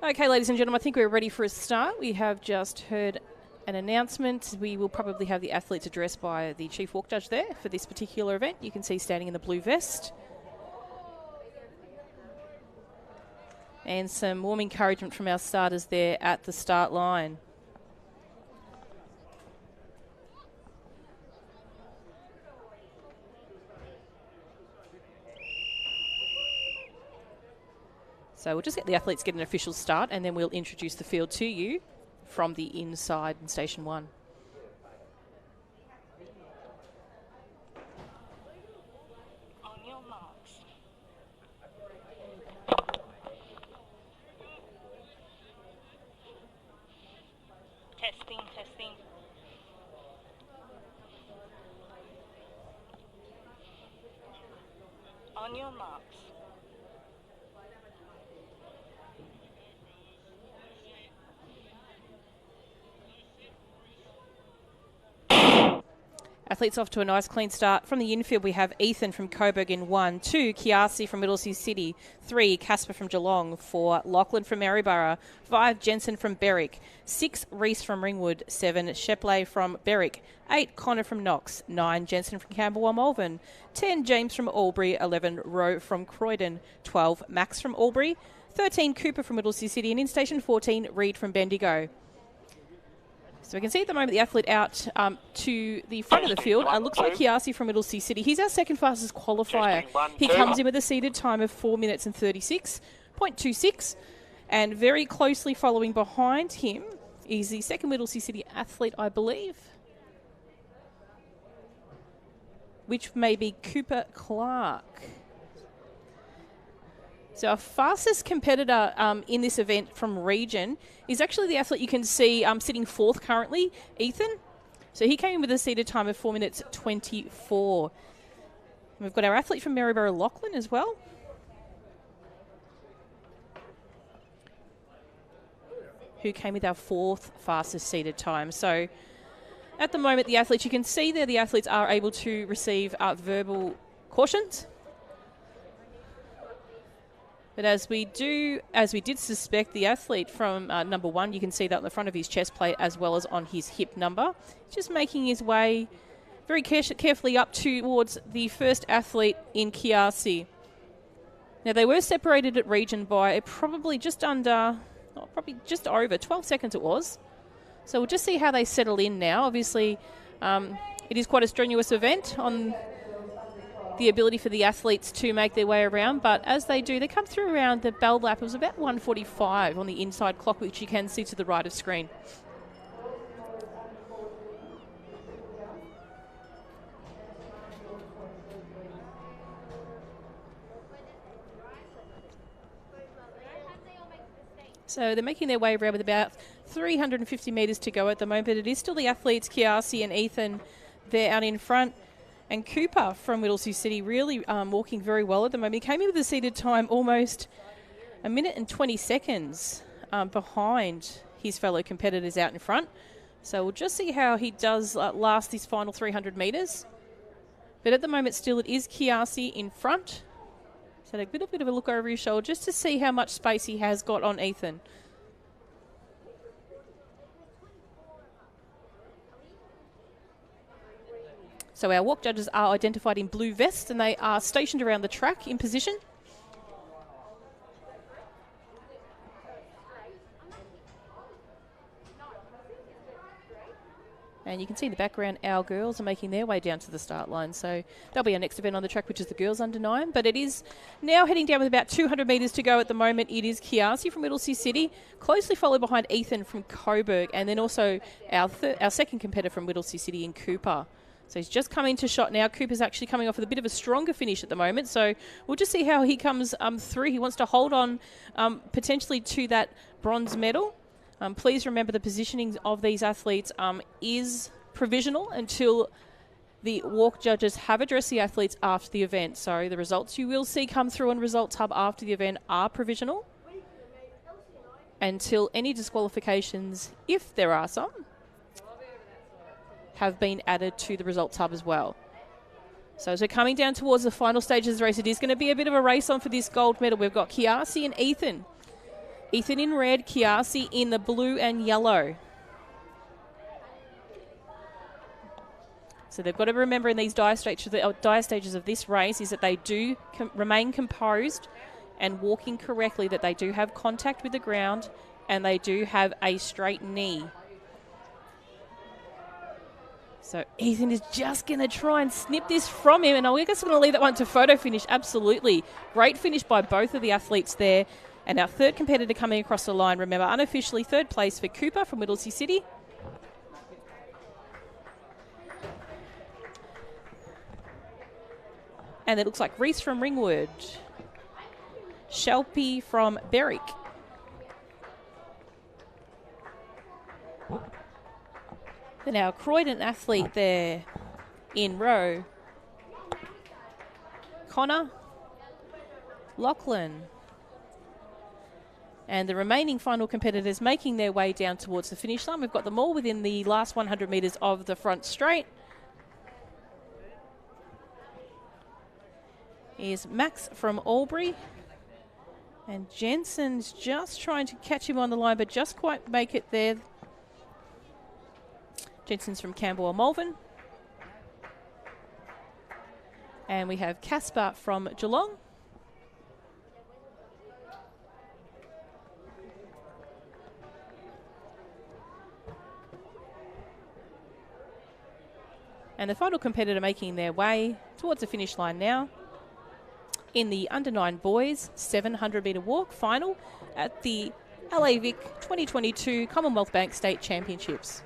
Okay, ladies and gentlemen, I think we're ready for a start. We have just heard an announcement. We will probably have the athletes addressed by the Chief Walk Judge there for this particular event. You can see standing in the blue vest. And some warm encouragement from our starters there at the start line. So we'll just get the athletes get an official start and then we'll introduce the field to you from the inside in Station 1. On your marks. Testing, testing. On your marks. Athletes off to a nice clean start. From the infield, we have Ethan from Coburg in 1, 2, Kiasi from Middlesea City, 3, Casper from Geelong, 4, Lachlan from Maryborough, 5, Jensen from Berwick, 6, Reese from Ringwood, 7, Shepley from Berwick, 8, Connor from Knox, 9, Jensen from Camberwell Malvern, 10, James from Albury, 11, Rowe from Croydon, 12, Max from Albury, 13, Cooper from Middlesea City, and in Station 14, Reed from Bendigo. So we can see at the moment the athlete out to the front of the field. Looks like Kiasi from Middlesea City. He's our second fastest qualifier. He comes in with a seeded time of 4 minutes and 36.26. And very closely following behind him is the second Middlesea City athlete, I believe, which may be Cooper Clark. So our fastest competitor in this event from region is actually the athlete you can see sitting fourth currently, Ethan. So he came in with a seated time of 4 minutes 24. We've got our athlete from Maryborough, Lachlan, as well. Who came with our fourth fastest seated time. So at the moment, the athletes, you can see there, the athletes are able to receive verbal cautions. But as we did suspect, the athlete from number 1, you can see that on the front of his chest plate as well as on his hip number, just making his way very carefully up towards the first athlete in Kiasi. Now, they were separated at region by probably just over 12 seconds it was. So we'll just see how they settle in now. Obviously, it is quite a strenuous event on the ability for the athletes to make their way around, but as they do, they come through around the bell lap. It was about 1:45 on the inside clock, which you can see to the right of screen. So they're making their way around with about 350 metres to go at the moment, but it is still the athletes, Kiasi and Ethan, there out in front. And Cooper from Middlesea City really walking very well at the moment. He came in with a seated time almost 1 minute and 20 seconds behind his fellow competitors out in front. So we'll just see how he does last these final 300 metres. But at the moment still it is Kiasi in front. So take a bit of a look over his shoulder just to see how much space he has got on Ethan. So our walk judges are identified in blue vests and they are stationed around the track in position. And you can see in the background our girls are making their way down to the start line. So that'll be our next event on the track, which is the girls under 9. But it is now heading down with about 200 metres to go at the moment. It is Kiasi from Middlesea City, closely followed behind Ethan from Coburg, and then also our second competitor from Middlesea City in Cooper. So he's just coming to shot now. Cooper's actually coming off with a bit of a stronger finish at the moment. So we'll just see how he comes through. He wants to hold on potentially to that bronze medal. Please remember the positioning of these athletes is provisional until the walk judges have addressed the athletes after the event. So the results you will see come through on Results Hub after the event are provisional until any disqualifications, if there are some, have been added to the Results Hub as well. So as we're coming down towards the final stages of the race, it is going to be a bit of a race on for this gold medal. We've got Kiasi and Ethan Ethan in red, Kiasi in the blue and yellow. So they've got to remember in these dire stages of this race is that they do remain composed and walking correctly, that they do have contact with the ground and they do have a straight knee. So Ethan is just going to try and snip this from him, and I guess I'm going to leave that one to photo finish. Absolutely. Great finish by both of the athletes there. And our third competitor coming across the line, remember, unofficially third place for Cooper from Whittlesea City. And it looks like Reese from Ringwood. Shelby from Berwick. Then our Croydon athlete there in row. Connor, Lachlan. And the remaining final competitors making their way down towards the finish line. We've got them all within the last 100 metres of the front straight. Here's Max from Albury. And Jensen's just trying to catch him on the line, but just quite make it there. Jensen's from Campbell or Malvern. And we have Casper from Geelong. And the final competitor making their way towards the finish line now in the under-9 boys 700-metre walk final at the LAVic 2022 Commonwealth Bank State Championships.